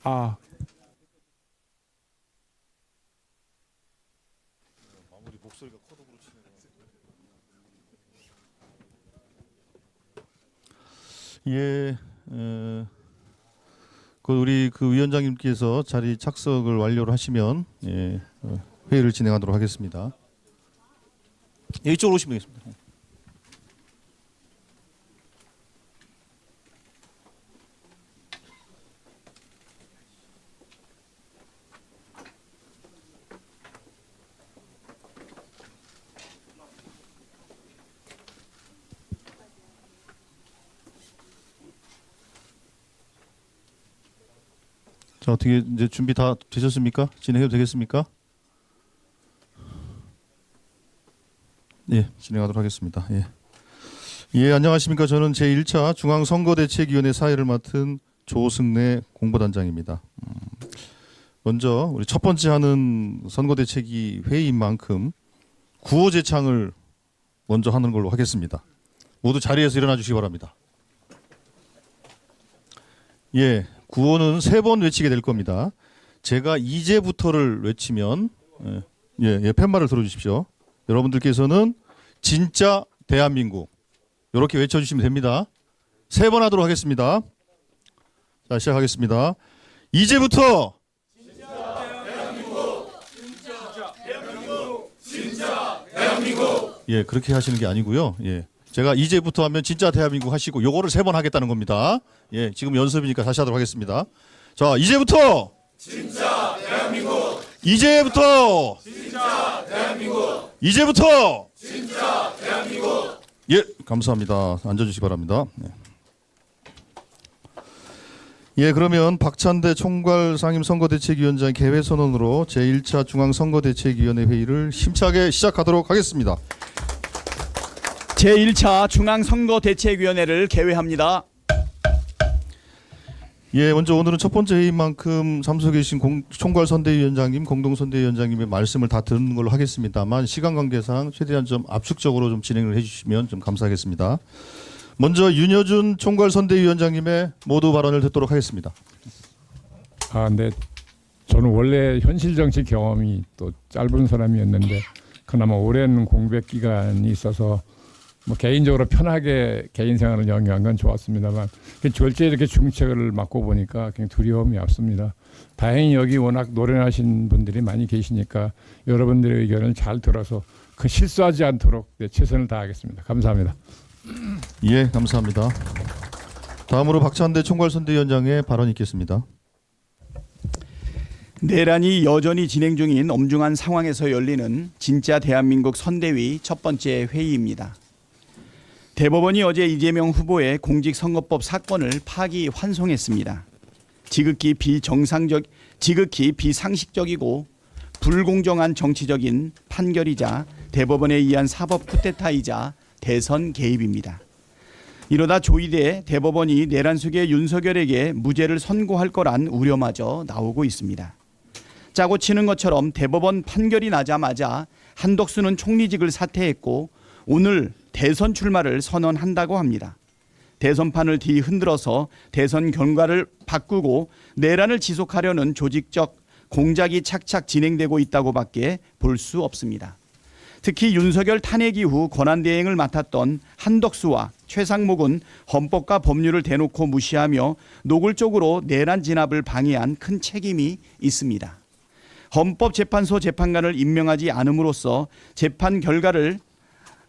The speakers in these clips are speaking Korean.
아, 마무리 목소리가 코독으로 치네요. 예, 우리 위원장님께서 자리 착석을 완료를 하시면 회의를 진행하도록 하겠습니다. 이쪽으로 오시면 되겠습니다. 자, 어떻게 이제 준비 다 되셨습니까? 진행해도 되겠습니까? 예, 진행하도록 하겠습니다. 예, 안녕하십니까? 저는 제1차 중앙선거대책위원회 사회를 맡은 조승래 공보단장입니다. 먼저 우리 첫 번째 하는 선거대책위 회의인 만큼 구호 제창을 먼저 하는 걸로 하겠습니다. 모두 자리에서 일어나 주시기 바랍니다. 예, 구호는 3번 외치게 될 겁니다. 제가 이제부터를 외치면 팻말을 들어주십시오. 여러분들께서는 진짜 대한민국 이렇게 외쳐주시면 됩니다. 3번 하도록 하겠습니다. 자, 시작하겠습니다. 이제부터 진짜 대한민국, 진짜 대한민국, 진짜 대한민국. 예, 그렇게 하시는 게 아니고요. 예, 제가 이제부터 하면 진짜 대한민국 하시고 요거를 3번 하겠다는 겁니다. 예, 지금 연습이니까 다시 하도록 하겠습니다. 자, 이제부터 진짜 대한민국. 이제부터 진짜 대한민국. 이제부터 진짜 대한민국. 예, 감사합니다. 앉아주시기 바랍니다. 예, 그러면 박찬대 총괄 상임선거대책위원장 개회선언으로 제1차 중앙선거대책위원회 회의를 힘차게 시작하도록 하겠습니다. 제1차 중앙선거대책위원회를 개회합니다. 예, 먼저 오늘은 첫 번째 회의인 만큼 참석해 주신 총괄선대위원장님, 공동선대위원장님의 말씀을 다 듣는 걸로 하겠습니다만 시간 관계상 최대한 좀 압축적으로 좀 진행을 해주시면 좀 감사하겠습니다. 먼저 윤여준 총괄선대위원장님의 모두 발언을 듣도록 하겠습니다. 네. 저는 원래 현실 정치 경험이 또 짧은 사람이었는데 그나마 오랜 공백 기간이 있어서 뭐 개인적으로 편하게 개인 생활을 영위한 건 좋았습니다만 절제 이렇게 중책을 맡고 보니까 굉장히 두려움이 앞섭니다. 다행히 여기 워낙 노련하신 분들이 많이 계시니까 여러분들의 의견을 잘 들어서 실수하지 않도록 최선을 다하겠습니다. 감사합니다. 예, 감사합니다. 다음으로 박찬대 총괄선대위원장의 발언이 있겠습니다. 내란이 여전히 진행 중인 엄중한 상황에서 열리는 진짜 대한민국 선대위 첫 번째 회의입니다. 대법원이 어제 이재명 후보의 공직선거법 사건을 파기환송했습니다. 지극히 비상식적이고 불공정한 정치적인 판결이자 대법원에 의한 사법 쿠데타이자 대선 개입입니다. 이러다 조이대 대법원이 내란 속의 윤석열에게 무죄를 선고할 거란 우려마저 나오고 있습니다. 짜고 치는 것처럼 대법원 판결이 나자마자 한덕수는 총리직을 사퇴했고 오늘 대선 출마를 선언한다고 합니다. 대선판을 뒤흔들어서 대선 결과를 바꾸고 내란을 지속하려는 조직적 공작이 착착 진행되고 있다고밖에 볼 수 없습니다. 특히 윤석열 탄핵 이후 권한대행을 맡았던 한덕수와 최상목은 헌법과 법률을 대놓고 무시하며 노골적으로 내란 진압을 방해한 큰 책임이 있습니다. 헌법재판소 재판관을 임명하지 않음으로써 재판 결과를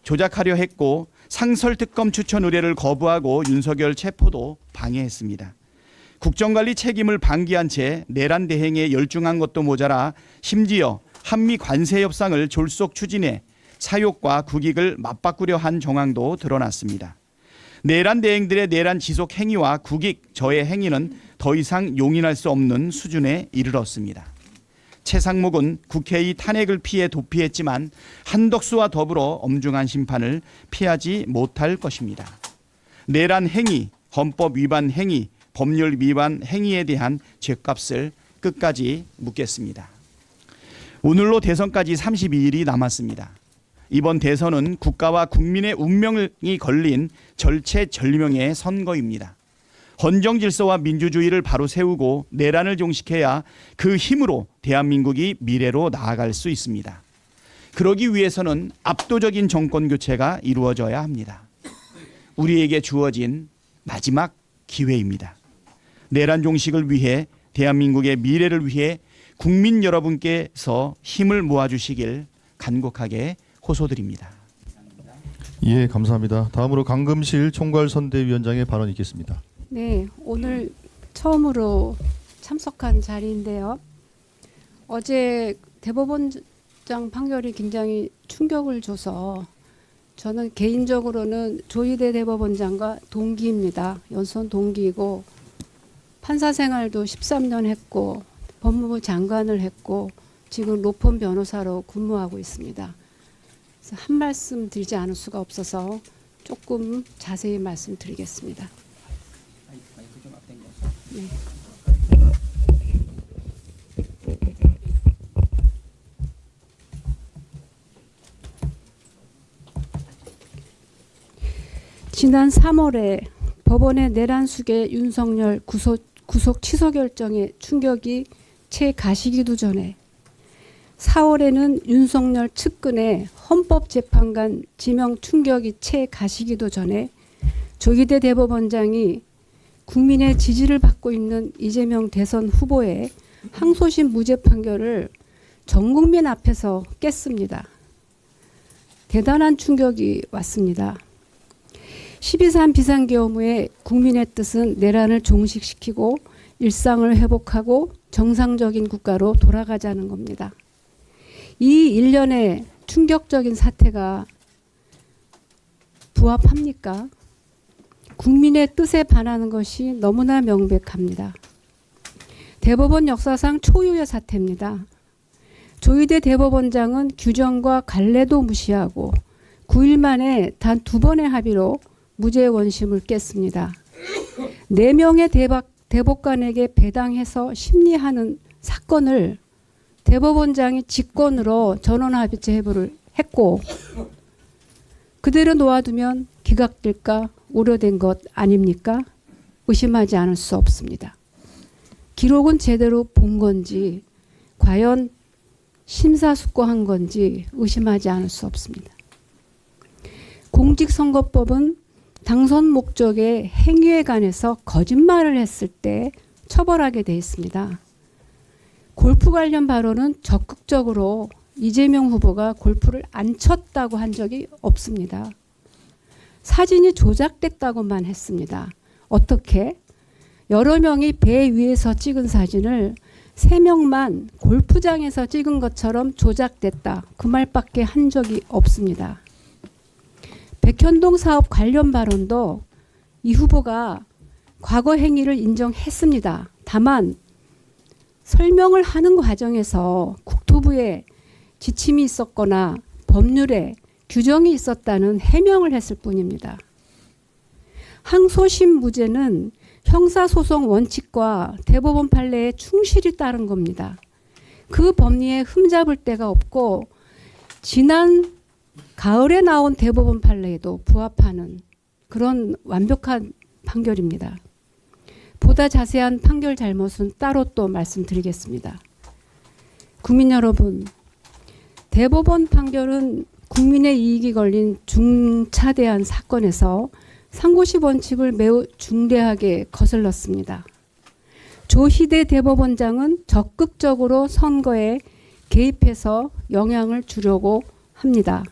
조작하려 했고 상설특검 추천 의뢰를 거부하고 윤석열 체포도 방해했습니다. 국정관리 책임을 방기한 채 내란 대행에 열중한 것도 모자라 심지어 한미 관세 협상을 졸속 추진해 사욕과 국익을 맞바꾸려 한 정황도 드러났습니다. 내란 대행들의 내란 지속 행위와 국익 저해 행위는 더 이상 용인할 수 없는 수준에 이르렀습니다. 최상목은 국회의 탄핵을 피해 도피했지만 한덕수와 더불어 엄중한 심판을 피하지 못할 것입니다. 내란 행위, 헌법 위반 행위, 법률 위반 행위에 대한 죗값을 끝까지 묻겠습니다. 오늘로 대선까지 32일이 남았습니다. 이번 대선은 국가와 국민의 운명이 걸린 절체절명의 선거입니다. 헌정 질서와 민주주의를 바로 세우고 내란을 종식해야 그 힘으로 대한민국이 미래로 나아갈 수 있습니다. 그러기 위해서는 압도적인 정권 교체가 이루어져야 합니다. 우리에게 주어진 마지막 기회입니다. 내란 종식을 위해 대한민국의 미래를 위해 국민 여러분께서 힘을 모아주시길 간곡하게 호소드립니다. 예, 감사합니다. 다음으로 강금실 총괄선대위원장의 발언이 있겠습니다. 네, 오늘 처음으로 참석한 자리인데요. 어제 대법원장 판결이 굉장히 충격을 줘서 저는 개인적으로는 조희대 대법원장과 동기입니다. 연수원 동기이고 판사 생활도 13년 했고 법무부 장관을 했고 지금 로펌 변호사로 근무하고 있습니다. 그래서 한 말씀 드리지 않을 수가 없어서 조금 자세히 말씀드리겠습니다. 네. 지난 3월에 법원의 내란 수계 윤석열 구속 취소 결정에 충격이 채 가시기도 전에 4월에는 윤석열 측근의 헌법재판관 지명 충격이 채 가시기도 전에 조희대 대법원장이 국민의 지지를 받고 있는 이재명 대선 후보의 항소심 무죄 판결을 전 국민 앞에서 깼습니다. 대단한 충격이 왔습니다. 12.3 비상계엄후에 국민의 뜻은 내란을 종식시키고 일상을 회복하고 정상적인 국가로 돌아가자는 겁니다. 이 일련의 충격적인 사태가 부합합니까? 국민의 뜻에 반하는 것이 너무나 명백합니다. 대법원 역사상 초유의 사태입니다. 조희대 대법원장은 규정과 관례도 무시하고 9일 만에 단 2번의 합의로 무죄 원심을 깼습니다. 4명의 대법관에게 배당해서 심리하는 사건을 대법원장이 직권으로 전원합의체 회부를 했고 그대로 놓아두면 기각될까 우려된 것 아닙니까? 의심하지 않을 수 없습니다. 기록은 제대로 본 건지 과연 심사숙고한 건지 의심하지 않을 수 없습니다. 공직선거법은 당선 목적의 행위에 관해서 거짓말을 했을 때 처벌하게 돼 있습니다. 골프 관련 발언은 적극적으로 이재명 후보가 골프를 안 쳤다고 한 적이 없습니다. 사진이 조작됐다고만 했습니다. 어떻게? 여러 명이 배 위에서 찍은 사진을 3명만 골프장에서 찍은 것처럼 조작됐다. 그 말밖에 한 적이 없습니다. 백현동 사업 관련 발언도 이 후보가 과거 행위를 인정했습니다. 다만 설명을 하는 과정에서 국토부에 지침이 있었거나 법률에 규정이 있었다는 해명을 했을 뿐입니다. 항소심 무죄는 형사소송 원칙과 대법원 판례에 충실히 따른 겁니다. 그 법리에 흠잡을 데가 없고 지난 가을에 나온 대법원 판례에도 부합하는 그런 완벽한 판결입니다. 보다 자세한 판결 잘못은 따로 또 말씀드리겠습니다. 국민 여러분, 대법원 판결은 국민의 이익이 걸린 중차대한 사건에서 상고시 원칙을 매우 중대하게 거슬렀습니다. 조희대 대법원장은 적극적으로 선거에 개입해서 영향을 주려고 합니다.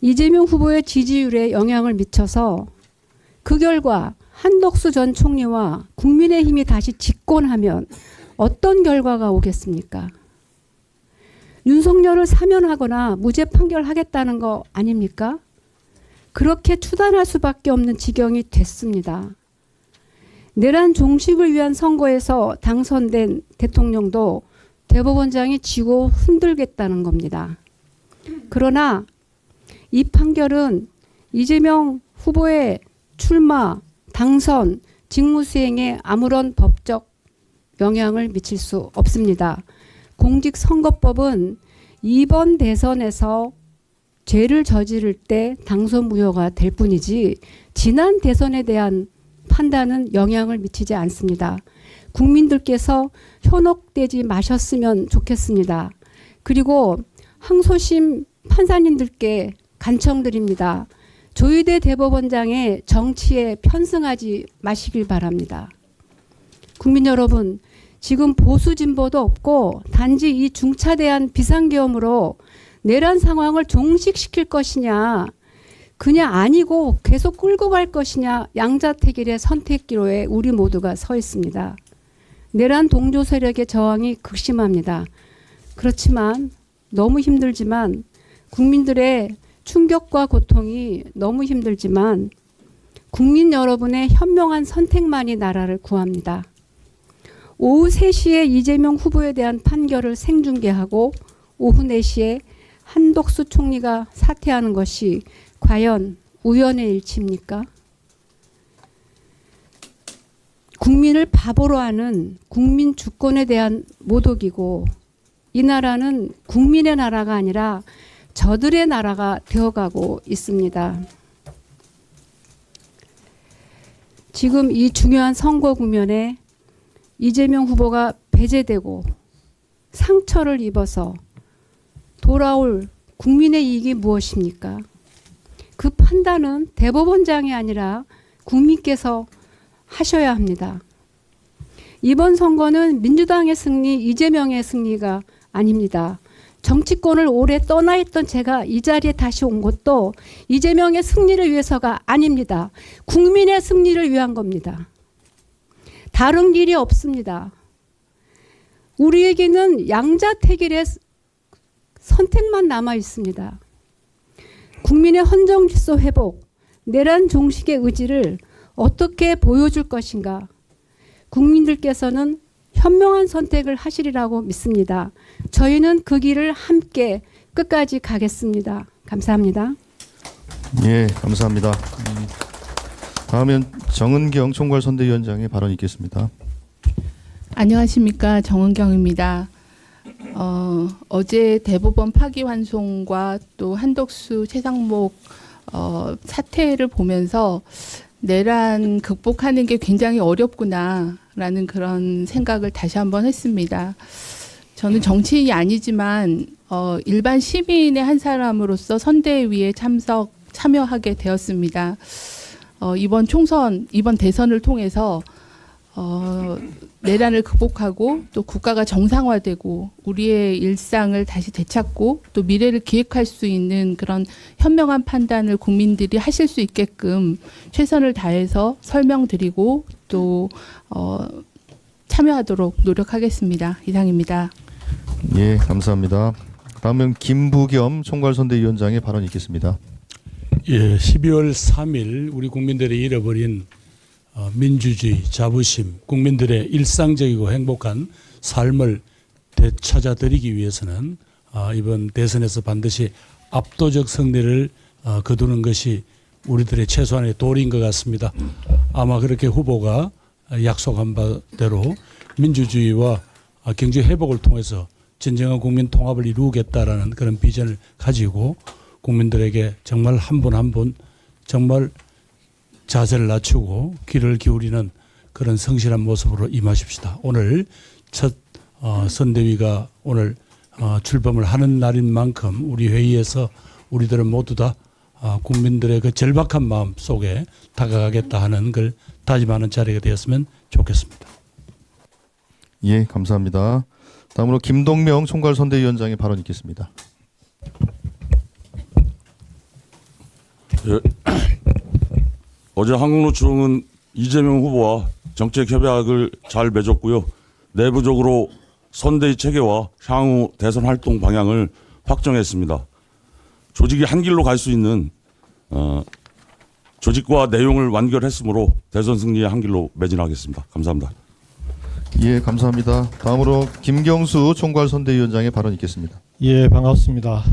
이재명 후보의 지지율에 영향을 미쳐서 그 결과 한덕수 전 총리와 국민의힘이 다시 집권하면 어떤 결과가 오겠습니까? 윤석열을 사면하거나 무죄 판결하겠다는 거 아닙니까? 그렇게 추단할 수밖에 없는 지경이 됐습니다. 내란 종식을 위한 선거에서 당선된 대통령도 대법원장이 지고 흔들겠다는 겁니다. 그러나 이 판결은 이재명 후보의 출마, 당선, 직무수행에 아무런 법적 영향을 미칠 수 없습니다. 공직선거법은 이번 대선에서 죄를 저지를 때 당선 무효가 될 뿐이지 지난 대선에 대한 판단은 영향을 미치지 않습니다. 국민들께서 현혹되지 마셨으면 좋겠습니다. 그리고 항소심 판사님들께 간청드립니다. 조희대 대법원장의 정치에 편승하지 마시길 바랍니다. 국민 여러분, 지금 보수 진보도 없고 단지 이 중차대한 비상계엄으로 내란 상황을 종식시킬 것이냐, 그냥 아니고 계속 끌고 갈 것이냐, 양자택일의 선택기로에 우리 모두가 서 있습니다. 내란 동조 세력의 저항이 극심합니다. 그렇지만 너무 힘들지만 국민들의 충격과 고통이 너무 힘들지만 국민 여러분의 현명한 선택만이 나라를 구합니다. 오후 3시에 이재명 후보에 대한 판결을 생중계하고 오후 4시에 한덕수 총리가 사퇴하는 것이 과연 우연의 일치입니까? 국민을 바보로 하는 국민 주권에 대한 모독이고, 이 나라는 국민의 나라가 아니라 저들의 나라가 되어가고 있습니다. 지금 이 중요한 선거 국면에 이재명 후보가 배제되고 상처를 입어서 돌아올 국민의 이익이 무엇입니까? 그 판단은 대법원장이 아니라 국민께서 하셔야 합니다. 이번 선거는 민주당의 승리, 이재명의 승리가 아닙니다. 정치권을 오래 떠나 있던 제가 이 자리에 다시 온 것도 이재명의 승리를 위해서가 아닙니다. 국민의 승리를 위한 겁니다. 다른 길이 없습니다. 우리에게는 양자택일의 선택만 남아 있습니다. 국민의 헌정질서 회복, 내란 종식의 의지를 어떻게 보여줄 것인가? 국민들께서는 현명한 선택을 하시리라고 믿습니다. 저희는 그 길을 함께 끝까지 가겠습니다. 감사합니다. 예, 감사합니다. 다음은 정은경 총괄선대위원장의 발언이 있겠습니다. 안녕하십니까, 정은경입니다. 어제 대법원 파기환송과 또 한덕수 최상목 사태를 보면서 내란 극복하는 게 굉장히 어렵구나라는 그런 생각을 다시 한번 했습니다. 저는 정치인이 아니지만 일반 시민의 한 사람으로서 선대위에 참여하게 되었습니다. 이번 총선, 이번 대선을 통해서 내란을 극복하고 또 국가가 정상화되고 우리의 일상을 다시 되찾고 또 미래를 기획할 수 있는 그런 현명한 판단을 국민들이 하실 수 있게끔 최선을 다해서 설명드리고 또 참여하도록 노력하겠습니다. 이상입니다. 예, 감사합니다. 다음은 김부겸 총괄선대위원장의 발언이 있겠습니다. 예, 12월 3일 우리 국민들이 잃어버린 민주주의, 자부심, 국민들의 일상적이고 행복한 삶을 되찾아드리기 위해서는 이번 대선에서 반드시 압도적 승리를 거두는 것이 우리들의 최소한의 도리인 것 같습니다. 아마 그렇게 후보가 약속한 바대로 민주주의와 경제 회복을 통해서 진정한 국민 통합을 이루겠다라는 그런 비전을 가지고 국민들에게 정말 한 분 한 분 정말 자세를 낮추고 귀를 기울이는 그런 성실한 모습으로 임하십시다. 오늘 첫 선대위가 오늘 출범을 하는 날인 만큼 우리 회의에서 우리들은 모두 다 국민들의 그 절박한 마음 속에 다가가겠다 하는 걸 다짐하는 자리가 되었으면 좋겠습니다. 예, 감사합니다. 다음으로 김동명 총괄선대위원장의 발언이 있겠습니다. 예. 어제 한국노총은 이재명 후보와 정책 협약을 잘 맺었고요. 내부적으로 선대위 체계와 향후 대선 활동 방향을 확정했습니다. 조직이 한 길로 갈 수 있는 조직과 내용을 완결했으므로 대선 승리의 한 길로 매진하겠습니다. 감사합니다. 예, 감사합니다. 다음으로 김경수 총괄선대위원장의 발언이 있겠습니다. 예, 반갑습니다.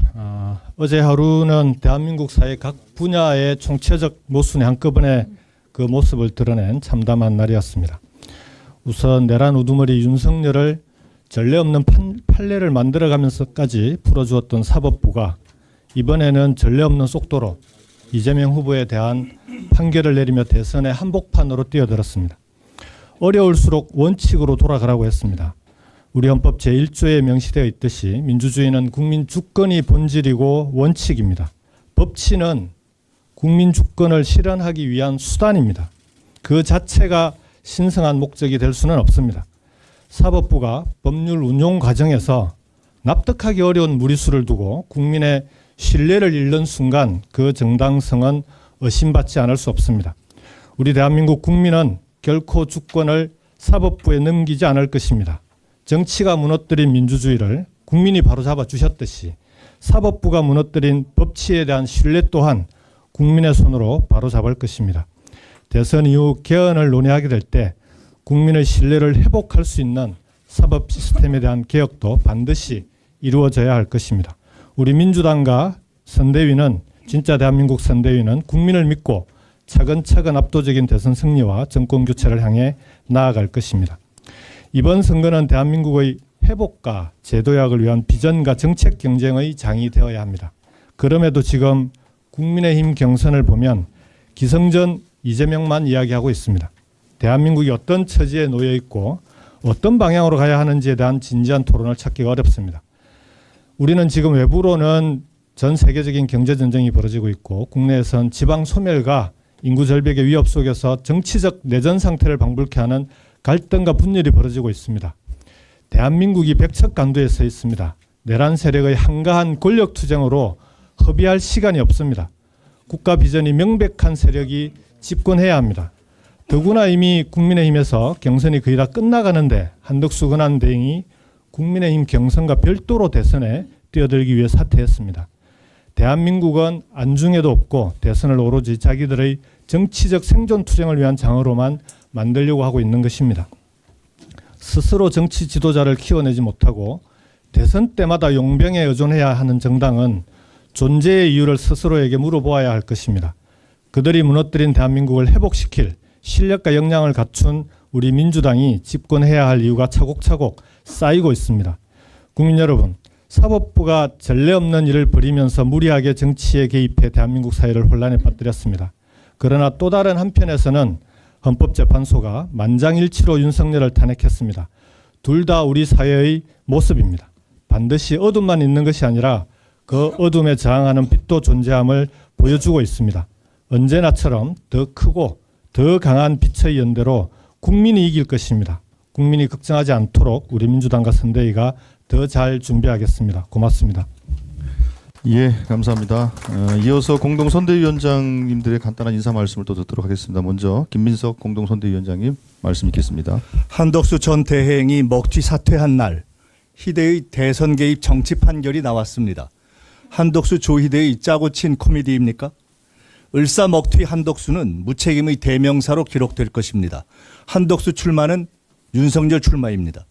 어제 하루는 대한민국 사회 각 분야의 총체적 모순의 한꺼번에 그 모습을 드러낸 참담한 날이었습니다. 우선 내란 우두머리 윤석열을 전례 없는 판례를 만들어가면서까지 풀어주었던 사법부가 이번에는 전례 없는 속도로 이재명 후보에 대한 판결을 내리며 대선의 한복판으로 뛰어들었습니다. 어려울수록 원칙으로 돌아가라고 했습니다. 우리 헌법 제1조에 명시되어 있듯이 민주주의는 국민 주권이 본질이고 원칙입니다. 법치는 국민 주권을 실현하기 위한 수단입니다. 그 자체가 신성한 목적이 될 수는 없습니다. 사법부가 법률 운용 과정에서 납득하기 어려운 무리수를 두고 국민의 신뢰를 잃는 순간 그 정당성은 의심받지 않을 수 없습니다. 우리 대한민국 국민은 결코 주권을 사법부에 넘기지 않을 것입니다. 정치가 무너뜨린 민주주의를 국민이 바로잡아 주셨듯이 사법부가 무너뜨린 법치에 대한 신뢰 또한 국민의 손으로 바로잡을 것입니다. 대선 이후 개헌을 논의하게 될 때 국민의 신뢰를 회복할 수 있는 사법 시스템에 대한 개혁도 반드시 이루어져야 할 것입니다. 우리 민주당과 선대위는 진짜 대한민국 선대위는 국민을 믿고 차근차근 압도적인 대선 승리와 정권 교체를 향해 나아갈 것입니다. 이번 선거는 대한민국의 회복과 제도약을 위한 비전과 정책 경쟁의 장이 되어야 합니다. 그럼에도 지금 국민의힘 경선을 보면 기성전 이재명만 이야기하고 있습니다. 대한민국이 어떤 처지에 놓여 있고 어떤 방향으로 가야 하는지에 대한 진지한 토론을 찾기가 어렵습니다. 우리는 지금 외부로는 전 세계적인 경제전쟁이 벌어지고 있고 국내에선 지방 소멸과 인구 절벽의 위협 속에서 정치적 내전 상태를 방불케 하는 갈등과 분열이 벌어지고 있습니다. 대한민국이 백척간두에 서 있습니다. 내란 세력의 한가한 권력투쟁으로 허비할 시간이 없습니다. 국가 비전이 명백한 세력이 집권해야 합니다. 더구나 이미 국민의힘에서 경선이 거의 다 끝나가는데 한덕수 권한대행이 국민의힘 경선과 별도로 대선에 뛰어들기 위해 사퇴했습니다. 대한민국은 안중에도 없고 대선을 오로지 자기들의 정치적 생존 투쟁을 위한 장으로만 만들려고 하고 있는 것입니다. 스스로 정치 지도자를 키워내지 못하고 대선 때마다 용병에 의존해야 하는 정당은 존재의 이유를 스스로에게 물어보아야 할 것입니다. 그들이 무너뜨린 대한민국을 회복시킬 실력과 역량을 갖춘 우리 민주당이 집권해야 할 이유가 차곡차곡 쌓이고 있습니다. 국민 여러분, 사법부가 전례 없는 일을 벌이면서 무리하게 정치에 개입해 대한민국 사회를 혼란에 빠뜨렸습니다. 그러나 또 다른 한편에서는 헌법재판소가 만장일치로 윤석열을 탄핵했습니다. 둘 다 우리 사회의 모습입니다. 반드시 어둠만 있는 것이 아니라 그 어둠에 저항하는 빛도 존재함을 보여주고 있습니다. 언제나처럼 더 크고 더 강한 빛의 연대로 국민이 이길 것입니다. 국민이 걱정하지 않도록 우리 민주당과 선대위가 더 잘 준비하겠습니다. 고맙습니다. 예, 감사합니다. 이어서 공동선대위원장님들의 간단한 인사 말씀을 또 듣도록 하겠습니다. 먼저 김민석 공동선대위원장님 말씀 있겠습니다. 한덕수 전 대행이 먹튀 사퇴한 날 희대의 대선 개입 정치 판결이 나왔습니다. 한덕수 조희대의 짜고 친 코미디입니까? 을사 먹튀 한덕수는 무책임의 대명사로 기록될 것입니다. 한덕수 출마는 윤석열 출마입니다.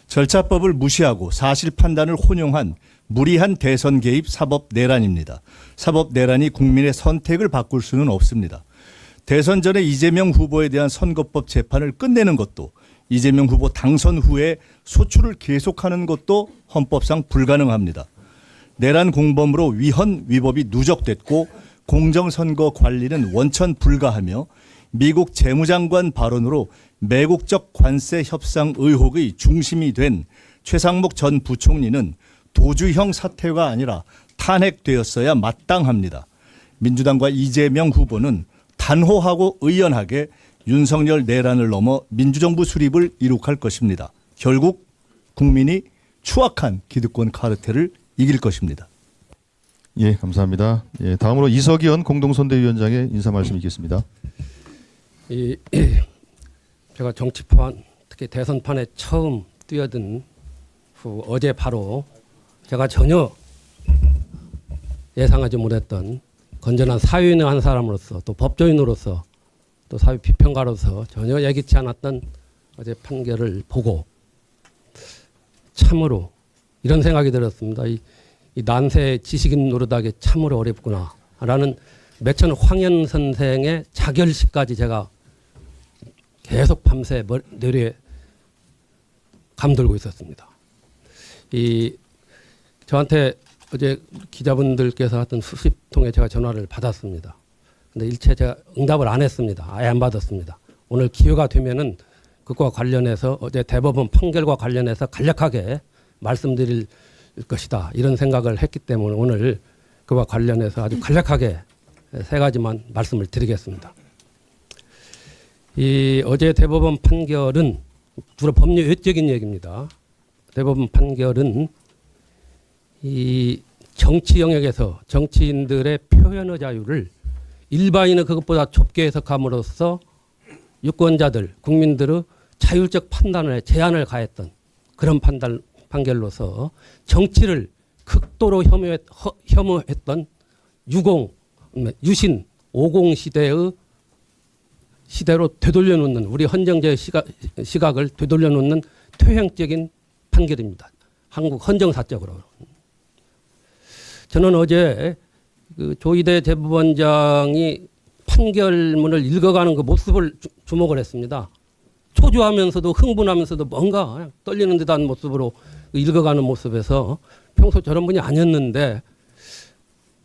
절차법을 무시하고 사실 판단을 혼용한 무리한 대선 개입 사법 내란입니다. 사법 내란이 국민의 선택을 바꿀 수는 없습니다. 대선 전에 이재명 후보에 대한 선거법 재판을 끝내는 것도 이재명 후보 당선 후에 소출을 계속하는 것도 헌법상 불가능합니다. 내란 공범으로 위헌 위법이 누적됐고 공정선거 관리는 원천 불가하며 미국 재무장관 발언으로 매국적 관세 협상 의혹의 중심이 된 최상목 전 부총리는 도주형 사퇴가 아니라 탄핵되었어야 마땅합니다. 민주당과 이재명 후보는 단호하고 의연하게 윤석열 내란을 넘어 민주정부 수립을 이룩할 것입니다. 결국 국민이 추악한 기득권 카르텔을 이길 것입니다. 예, 감사합니다. 예, 다음으로 이석연 공동선대위원장의 인사 말씀 있겠습니다. 제가 정치판 특히 대선판에 처음 뛰어든 후 어제 바로 제가 전혀 예상하지 못했던 건전한 사회인의 한 사람으로서 또 법조인으로서 또 사회 비평가로서 전혀 예기치 않았던 어제 판결을 보고 참으로 이런 생각이 들었습니다. 이 난세 지식인 노릇하기 참으로 어렵구나라는 매천 황현 선생의 자결식까지 제가 계속 밤새 뇌리에 감돌고 있었습니다. 저한테 어제 기자분들께서 하여튼 수십 통에 제가 전화를 받았습니다. 근데 일체 제가 응답을 안 했습니다. 아예 안 받았습니다. 오늘 기회가 되면은 그것과 관련해서 어제 대법원 판결과 관련해서 간략하게 말씀드릴 것이다. 이런 생각을 했기 때문에 오늘 그와 관련해서 아주 간략하게 세 가지만 말씀을 드리겠습니다. 이 어제 대법원 판결은 주로 법률 외적인 얘기입니다. 대법원 판결은 이 정치 영역에서 정치인들의 표현의 자유를 일반인은 그것보다 좁게 해석함으로써 유권자들, 국민들의 자율적 판단에 제한을 가했던 그런 판결로서 정치를 극도로 혐오했던 유신 50 시대로 되돌려놓는 우리 헌정제의 시각을 되돌려놓는 퇴행적인 판결입니다. 한국 헌정사적으로. 저는 어제 그 조희대 대법원장이 판결문을 읽어가는 그 모습을 주목을 했습니다. 초조하면서도 흥분하면서도 뭔가 그냥 떨리는 듯한 모습으로 읽어가는 모습에서 평소 저런 분이 아니었는데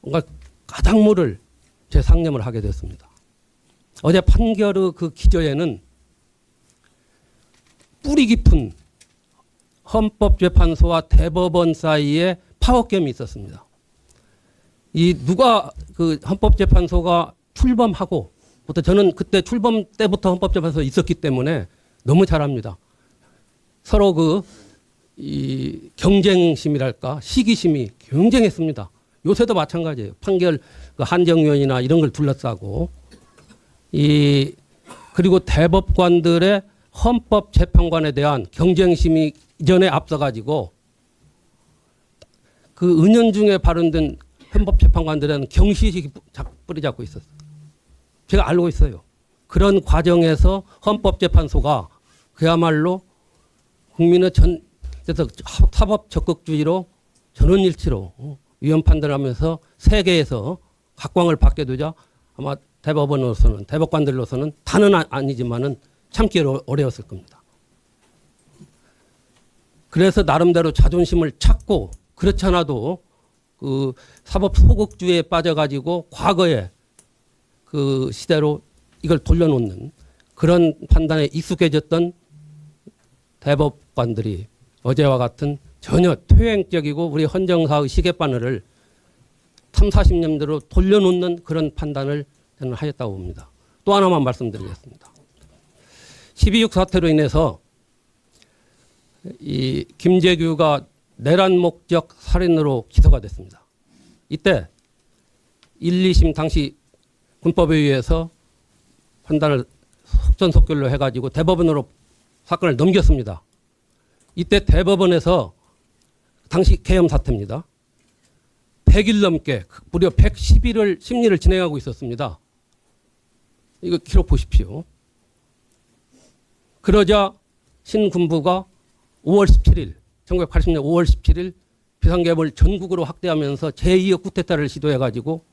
뭔가 가닥모를 제 상념을 하게 됐습니다. 어제 판결의 그 기저에는 뿌리 깊은 헌법재판소와 대법원 사이에 파워게임이 있었습니다. 이 누가 그 헌법재판소가 출범하고, 부터 저는 그때 출범 때부터 헌법재판소에 있었기 때문에 너무 잘 압니다. 서로 이 경쟁심이랄까 시기심이 경쟁했습니다. 요새도 마찬가지예요. 판결 그 한정위원이나 이런 걸 둘러싸고 그리고 대법관들의 헌법재판관에 대한 경쟁심이 이전에 앞서가지고 그 은연중에 발언된 헌법재판관들은 경시의식이 뿌리 잡고 있었어요. 제가 알고 있어요. 그런 과정에서 헌법재판소가 그야말로 국민의 그래서 사법 적극주의로 전원일치로 위헌 판단하면서 세계에서 각광을 받게 되자 아마 대법원으로서는 대법관들로서는 다는 아니지만은 참기 어려웠을 겁니다. 그래서 나름대로 자존심을 찾고 그렇지 않아도 그 사법 소극주의에 빠져가지고 과거에 그 시대로 이걸 돌려놓는 그런 판단에 익숙해졌던 대법관들이 어제와 같은 전혀 퇴행적이고 우리 헌정사의 시계바늘을 30, 40년대로 돌려놓는 그런 판단을 저는 하였다고 봅니다. 또 하나만 말씀드리겠습니다. 12.6 사태로 인해서 이 김재규가 내란 목적 살인으로 기소가 됐습니다. 이때 1, 2심 당시 군법에 의해서 판단을 속전속결로 해가지고 대법원으로 사건을 넘겼습니다. 이때 대법원에서 당시 계엄 사태입니다. 100일 넘게 무려 110일을 심리를 진행하고 있었습니다. 이거 기록 보십시오. 그러자 신군부가 5월 17일 1980년 5월 17일 비상계엄을 전국으로 확대하면서 제2의 쿠데타를 시도해가지고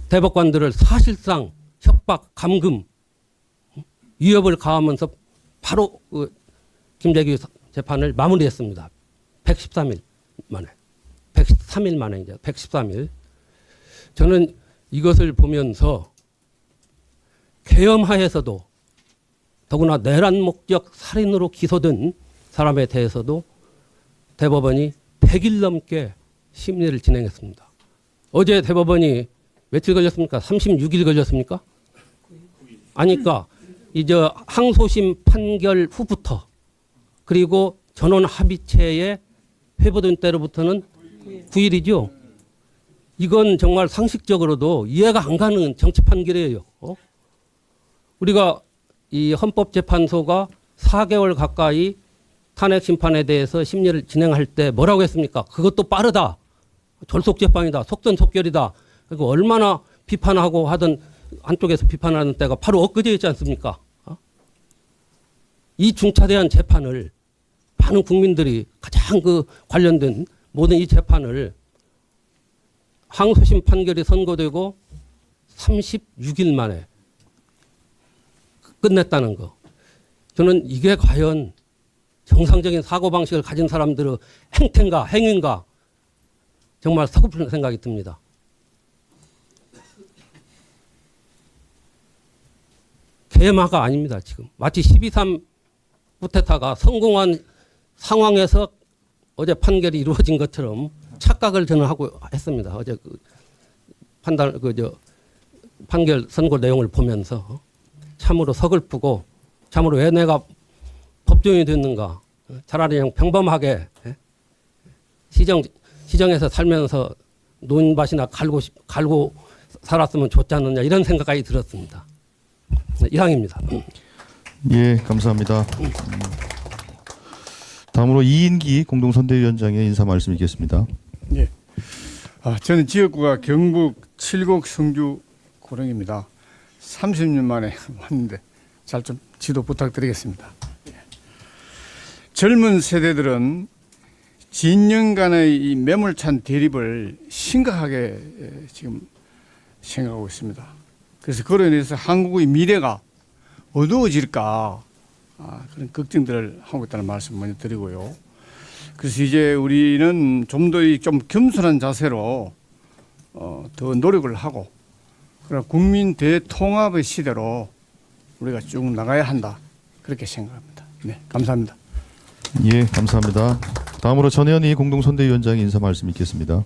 대법관들을 사실상 협박, 감금, 위협을 가하면서 바로 그 김재규 재판을 마무리했습니다. 113일 만에. 103일 만에 이제 113일. 저는 이것을 보면서 계엄하에서도 더구나 내란 목적 살인으로 기소된 사람에 대해서도 대법원이 100일 넘게 심리를 진행했습니다. 어제 대법원이 며칠 걸렸습니까? 36일 걸렸습니까? 아니까 이제 항소심 판결 후부터 그리고 전원 합의체에 회부된 때로부터는 9일이죠. 이건 정말 상식적으로도 이해가 안 가는 정치 판결이에요. 우리가 이 헌법재판소가 4개월 가까이 탄핵 심판에 대해서 심리를 진행할 때 뭐라고 했습니까? 그것도 빠르다. 졸속재판이다. 속전속결이다. 그리고 얼마나 비판하고 하던 한쪽에서 비판하는 때가 바로 엊그제였지 않습니까? 이 중차대한 재판을 많은 국민들이 가장 그 관련된 모든 이 재판을 항소심 판결이 선고되고 36일 만에 끝냈다는 거. 저는 이게 과연 정상적인 사고방식을 가진 사람들의 행태인가 행위인가 정말 서글픈 생각이 듭니다. 개마가 아닙니다. 지금 마치 12.3 쿠데타가 성공한 상황에서 어제 판결이 이루어진 것처럼 착각을 저는 하고 했습니다. 어제 그 판결 선고 내용을 보면서 참으로 서글프고 참으로 왜 내가 법조인이 됐는가. 차라리 그냥 평범하게 시정에서 살면서 논밭이나 갈고 살았으면 좋지 않느냐 이런 생각까지 들었습니다. 이상입니다. 예, 감사합니다. 다음으로 이인기 공동선대위원장의 인사 말씀 있겠습니다. 예. 저는 지역구가 경북 칠곡 성주 고령입니다. 30년 만에 왔는데 잘 좀 지도 부탁드리겠습니다. 예. 젊은 세대들은 진영 간의 이 매몰찬 대립을 심각하게 지금 생각하고 있습니다. 그래서 그로 인해서 한국의 미래가 어두워질까 그런 걱정들을 하고 있다는 말씀 먼저 드리고요. 그래서 이제 우리는 좀 더 좀 겸손한 자세로 더 노력을 하고 그런 국민 대통합의 시대로 우리가 쭉 나가야 한다 그렇게 생각합니다. 네, 감사합니다. 예, 감사합니다. 다음으로 전혜연이 공동선대위원장의 인사 말씀 있겠습니다.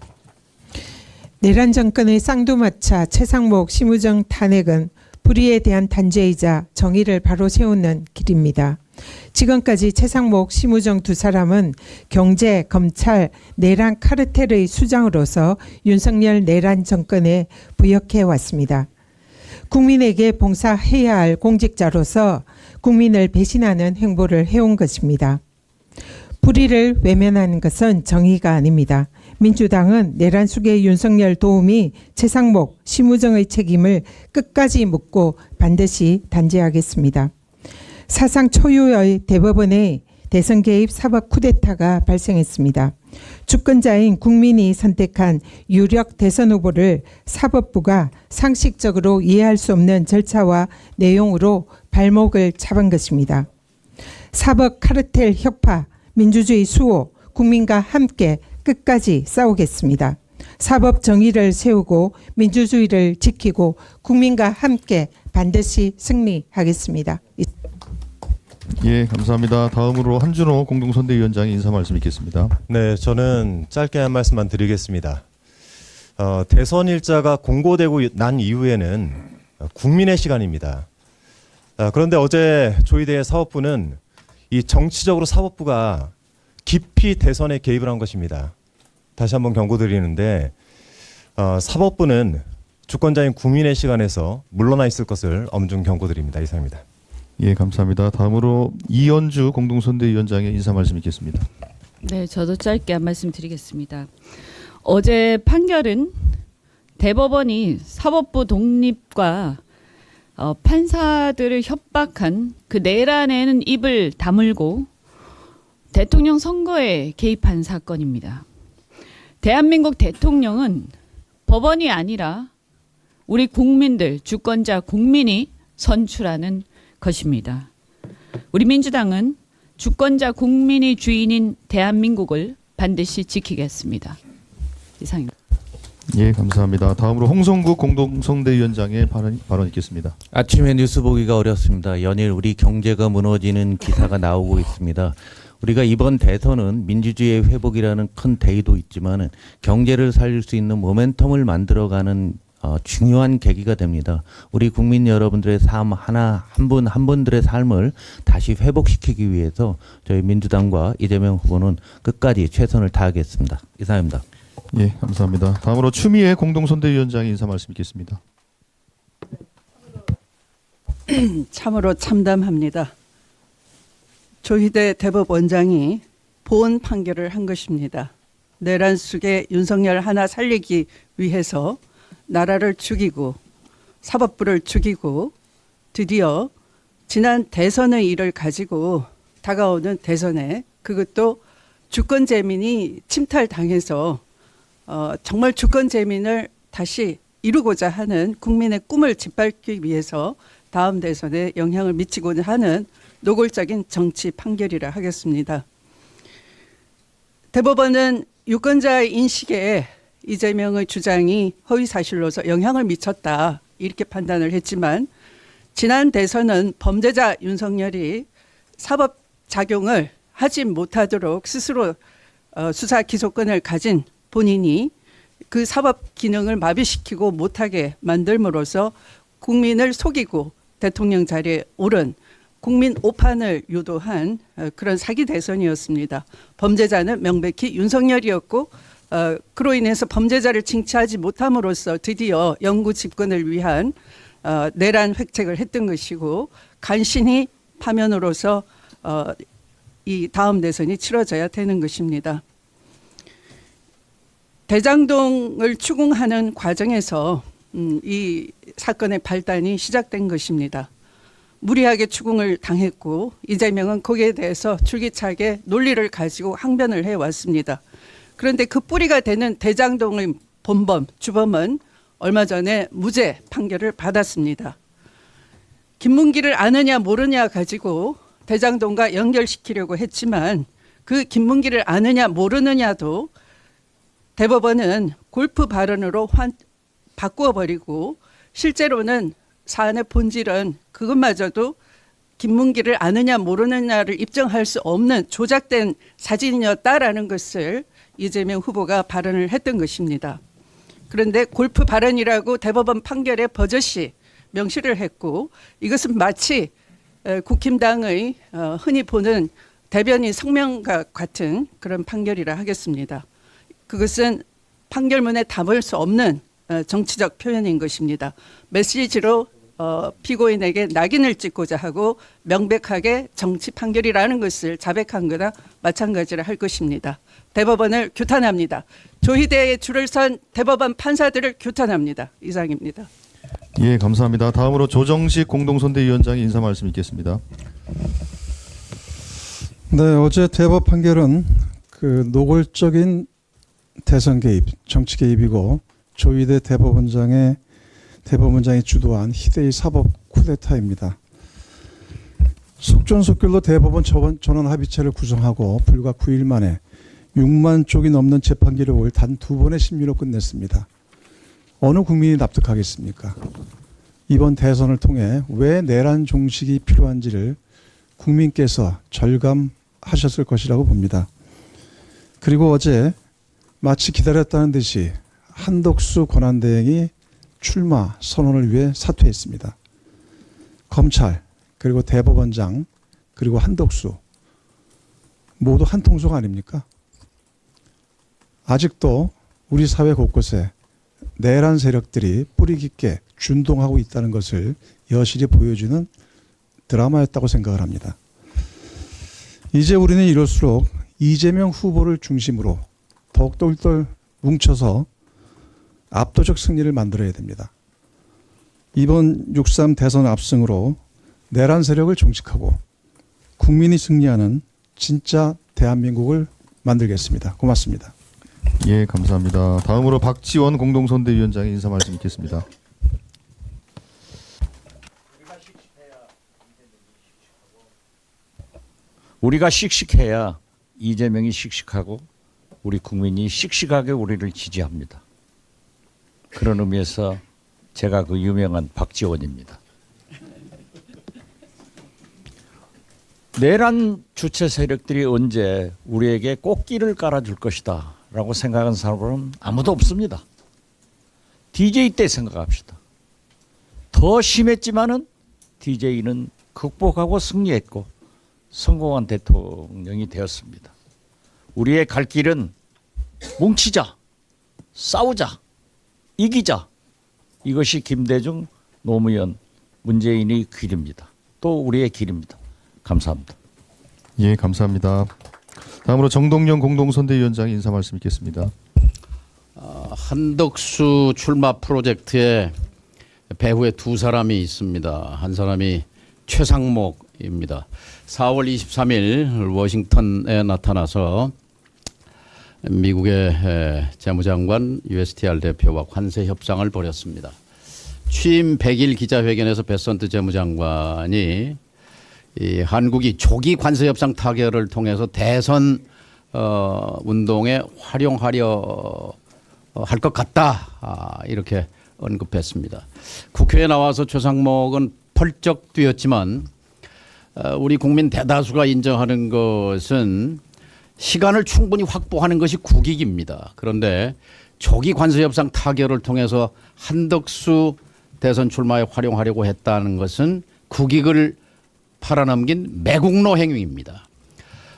내란 정권의 쌍두마차 최상목 심우정 탄핵은 불의에 대한 단죄이자 정의를 바로 세우는 길입니다. 지금까지 최상목, 심우정 두 사람은 경제, 검찰, 내란 카르텔의 수장으로서 윤석열 내란 정권에 부역해 왔습니다. 국민에게 봉사해야 할 공직자로서 국민을 배신하는 행보를 해온 것입니다. 불의를 외면하는 것은 정의가 아닙니다. 민주당은 내란 수괴 윤석열 도우미 최상목, 심우정의 책임을 끝까지 묻고 반드시 단죄하겠습니다. 사상 초유의 대법원의 대선 개입 사법 쿠데타가 발생했습니다. 주권자인 국민이 선택한 유력 대선 후보를 사법부가 상식적으로 이해할 수 없는 절차와 내용으로 발목을 잡은 것입니다. 사법 카르텔 혁파, 민주주의 수호, 국민과 함께 끝까지 싸우겠습니다. 사법 정의를 세우고 민주주의를 지키고 국민과 함께 반드시 승리하겠습니다. 예, 감사합니다. 다음으로 한준호 공동선대위원장의 인사 말씀 있겠습니다. 네, 저는 짧게 한 말씀만 드리겠습니다. 대선 일자가 공고되고 난 이후에는 국민의 시간입니다. 그런데 어제 조희대 사법부는 이 정치적으로 사법부가 깊이 대선에 개입을 한 것입니다. 다시 한번 경고드리는데 사법부는 주권자인 국민의 시간에서 물러나 있을 것을 엄중 경고드립니다. 이상입니다. 예, 감사합니다. 다음으로 이현주 공동선대위원장의 인사 말씀 있겠습니다. 네, 저도 짧게 한 말씀 드리겠습니다. 어제 판결은 대법원이 사법부 독립과 판사들을 협박한 그 내란에는 입을 다물고 대통령 선거에 개입한 사건입니다. 대한민국 대통령은 법원이 아니라 우리 국민들, 주권자 국민이 선출하는 것입니다. 우리 민주당은 주권자 국민이 주인인 대한민국을 반드시 지키겠습니다. 이상입니다. 예, 감사합니다. 다음으로 홍성국 공동선대위원장의 발언 있겠습니다. 아침에 뉴스 보기가 어렵습니다. 연일 우리 경제가 무너지는 기사가 나오고 있습니다. 우리가 이번 대선은 민주주의의 회복이라는 큰 대의도 있지만 경제를 살릴 수 있는 모멘텀을 만들어가는 중요한 계기가 됩니다. 우리 국민 여러분들의 삶 한 분 한 분들의 삶을 다시 회복시키기 위해서 저희 민주당과 이재명 후보는 끝까지 최선을 다하겠습니다. 이상입니다. 예, 감사합니다. 다음으로 추미애 공동선대위원장의 인사 말씀 있겠습니다. 참으로 참담합니다. 조희대 대법원장이 보온 판결을 한 것입니다. 내란 속에 윤석열 하나 살리기 위해서 나라를 죽이고 사법부를 죽이고 드디어 지난 대선의 일을 가지고 다가오는 대선에 그것도 주권재민이 침탈당해서 정말 주권재민을 다시 이루고자 하는 국민의 꿈을 짓밟기 위해서 다음 대선에 영향을 미치고자 하는 노골적인 정치 판결이라 하겠습니다. 대법원은 유권자의 인식에 이재명의 주장이 허위 사실로서 영향을 미쳤다 이렇게 판단을 했지만 지난 대선은 범죄자 윤석열이 사법 작용을 하지 못하도록 스스로 수사 기소권을 가진 본인이 그 사법 기능을 마비시키고 못하게 만들므로써 국민을 속이고 대통령 자리에 오른 국민 오판을 유도한 그런 사기 대선이었습니다. 범죄자는 명백히 윤석열이었고 그로 인해서 범죄자를 징치하지 못함으로써 드디어 영구 집권을 위한 내란 획책을 했던 것이고 간신히 파면으로서 이 다음 대선이 치러져야 되는 것입니다. 대장동을 추궁하는 과정에서 이 사건의 발단이 시작된 것입니다. 무리하게 추궁을 당했고 이재명은 거기에 대해서 줄기차게 논리를 가지고 항변을 해왔습니다. 그런데 그 뿌리가 되는 대장동의 본범, 주범은 얼마 전에 무죄 판결을 받았습니다. 김문기를 아느냐 모르냐 가지고 대장동과 연결시키려고 했지만 그 김문기를 아느냐 모르느냐도 대법원은 골프 발언으로 바꾸어버리고 실제로는 사안의 본질은 그것마저도 김문기를 아느냐 모르느냐를 입증할 수 없는 조작된 사진이었다라는 것을 이재명 후보가 발언을 했던 것입니다. 그런데 골프 발언이라고 대법원 판결에 버젓이 명시를 했고 이것은 마치 국힘당의 흔히 보는 대변인 성명과 같은 그런 판결이라 하겠습니다. 그것은 판결문에 담을 수 없는 정치적 표현인 것입니다. 메시지로 피고인에게 낙인을 찍고자 하고 명백하게 정치 판결이라는 것을 자백한 거나 마찬가지라 할 것입니다. 대법원을 규탄합니다. 조희대의 줄을 선 대법원 판사들을 규탄합니다. 이상입니다. 예, 감사합니다. 다음으로 조정식 공동선대위원장의 인사 말씀 있겠습니다. 네, 어제 대법 판결은 그 노골적인 대선 개입, 정치 개입이고 조희대 대법원장이 주도한 희대의 사법 쿠데타입니다. 속전속결로 대법원 전원 합의체를 구성하고 불과 9일 만에 6만 쪽이 넘는 재판 기록을 단 2번의 심리로 끝냈습니다. 어느 국민이 납득하겠습니까? 이번 대선을 통해 왜 내란 종식이 필요한지를 국민께서 절감하셨을 것이라고 봅니다. 그리고 어제 마치 기다렸다는 듯이 한덕수 권한대행이 출마 선언을 위해 사퇴했습니다. 검찰, 그리고 대법원장, 그리고 한덕수 모두 한 통속 아닙니까? 아직도 우리 사회 곳곳에 내란 세력들이 뿌리 깊게 준동하고 있다는 것을 여실히 보여주는 드라마였다고 생각을 합니다. 이제 우리는 이럴수록 이재명 후보를 중심으로 더욱 똘똘 뭉쳐서 압도적 승리를 만들어야 됩니다. 이번 6.3 대선 압승으로 내란 세력을 종식하고 국민이 승리하는 진짜 대한민국을 만들겠습니다. 고맙습니다. 예, 감사합니다. 다음으로 박지원 공동선대위원장의 인사 말씀 있겠습니다. 우리가 씩씩해야 이재명이 씩씩하고 우리 국민이 씩씩하게 우리를 지지합니다. 그런 의미에서 제가 그 유명한 박지원입니다. 내란 주체 세력들이 언제 우리에게 꽃길을 깔아줄 것이다 라고 생각하는 사람은 아무도 없습니다. DJ 때 생각합시다. 더 심했지만은 DJ는 극복하고 승리했고 성공한 대통령이 되었습니다. 우리의 갈 길은 뭉치자, 싸우자, 이기자. 이것이 김대중, 노무현, 문재인의 길입니다. 또 우리의 길입니다. 감사합니다. 예, 감사합니다. 다음으로 정동영 공동선대위원장의 인사 말씀 있겠습니다. 한덕수 출마 프로젝트에 배후에 두 사람이 있습니다. 한 사람이 최상목입니다. 4월 23일 워싱턴에 나타나서 미국의 재무장관 USTR 대표와 관세 협상을 벌였습니다. 취임 100일 기자회견에서 베선트 재무장관이 이 한국이 조기 관세 협상 타결을 통해서 대선 운동에 활용하려 할 것 같다. 이렇게 언급했습니다. 국회에 나와서 최상목은 펄쩍 뛰었지만 우리 국민 대다수가 인정하는 것은 시간을 충분히 확보하는 것이 국익입니다. 그런데 조기 관세 협상 타결을 통해서 한덕수 대선 출마에 활용하려고 했다는 것은 국익을 팔아넘긴 매국노 행위입니다.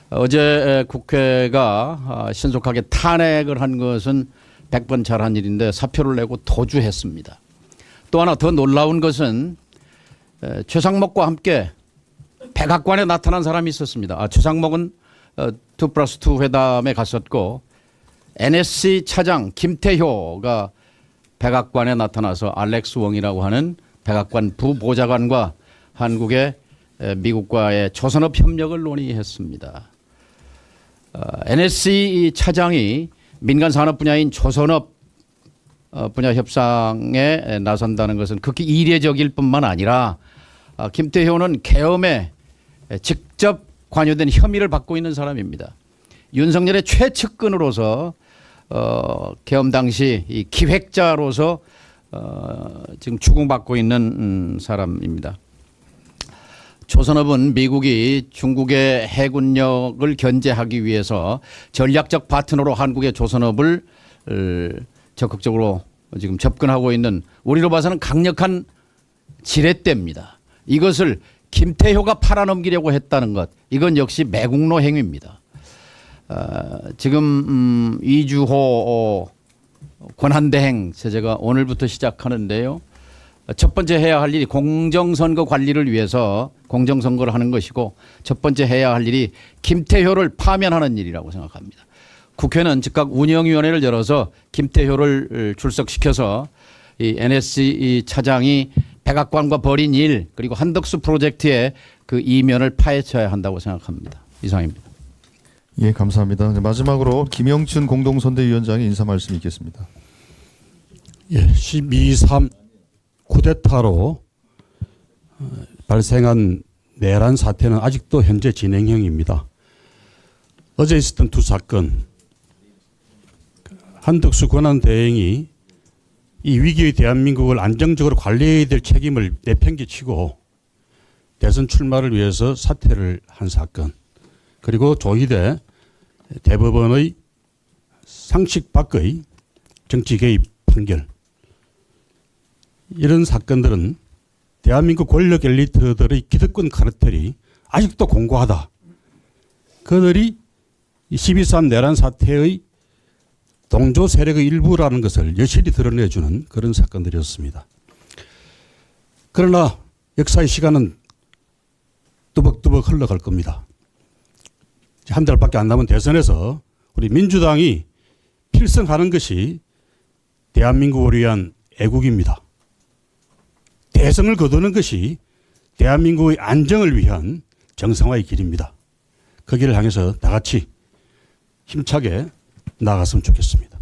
어제 국회가 신속하게 탄핵을 한 것은 100번 잘한 일인데 사표를 내고 도주했습니다. 또 하나 더 놀라운 것은 최상목과 함께 백악관에 나타난 사람이 있었습니다. 최상목은 2+2 회담에 갔었고 NSC 차장 김태효가 백악관에 나타나서 알렉스 웡이라고 하는 백악관 부보좌관과 한국의 미국과의 조선업 협력을 논의했습니다. NSC 차장이 민간 산업 분야인 조선업 분야 협상에 나선다는 것은 극히 이례적일 뿐만 아니라 김태효는 계엄에 직접 관여된 혐의를 받고 있는 사람입니다. 윤석열의 최측근으로서 계엄 당시 이 기획자로서 지금 추궁받고 있는 사람입니다. 조선업은 미국이 중국의 해군력을 견제하기 위해서 전략적 파트너로 한국의 조선업을 적극적으로 지금 접근하고 있는 우리로 봐서는 강력한 지렛대입니다. 이것을 김태효가 팔아넘기려고 했다는 것, 이건 역시 매국노 행위입니다. 지금 이주호 권한대행 제재가 오늘부터 시작하는데요. 첫 번째 해야 할 일이 공정선거 관리를 위해서 공정선거를 하는 것이고 첫 번째 해야 할 일이 김태효를 파면하는 일이라고 생각합니다. 국회는 즉각 운영위원회를 열어서 김태효를 출석시켜서 이 NSC 차장이 백악관과 벌인 일 그리고 한덕수 프로젝트의 그 이면을 파헤쳐야 한다고 생각합니다. 이상입니다. 예, 감사합니다. 마지막으로 김영춘 공동선대위원장의 인사 말씀이 있겠습니다. 예, 12.3 쿠데타로 발생한 내란 사태는 아직도 현재 진행형입니다. 어제 있었던 두 사건, 한덕수 권한대행이 이 위기의 대한민국을 안정적으로 관리해야 될 책임을 내팽개치고 대선 출마를 위해서 사퇴를 한 사건, 그리고 조희대 대법원의 상식 밖의 정치 개입 판결, 이런 사건들은 대한민국 권력 엘리트들의 기득권 카르텔이 아직도 공고하다. 그들이 12.3 내란 사태의 동조 세력의 일부라는 것을 여실히 드러내주는 그런 사건들이었습니다. 그러나 역사의 시간은 뚜벅뚜벅 흘러갈 겁니다. 한 달밖에 안 남은 대선에서 우리 민주당이 필승하는 것이 대한민국을 위한 애국입니다. 대선을 거두는 것이 대한민국의 안정을 위한 정상화의 길입니다. 그 길을 향해서 나같이 힘차게 나갔으면 좋겠습니다.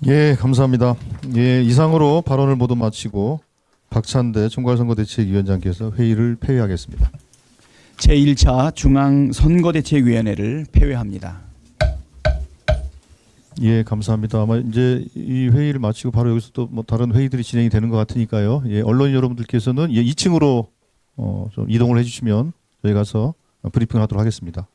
예, 감사합니다. 예, 이상으로 발언을 모두 마치고 박찬대 총괄선거대책위원장께서 회의를 폐회하겠습니다. 제1차 중앙선거대책위원회를 폐회합니다. 예, 감사합니다. 아마 이제 이 회의를 마치고 바로 여기서 또 뭐 다른 회의들이 진행이 되는 것 같으니까요. 예, 언론인 여러분들께서는 2층으로 좀 이동을 해주시면 저희 가서 브리핑을 하도록 하겠습니다.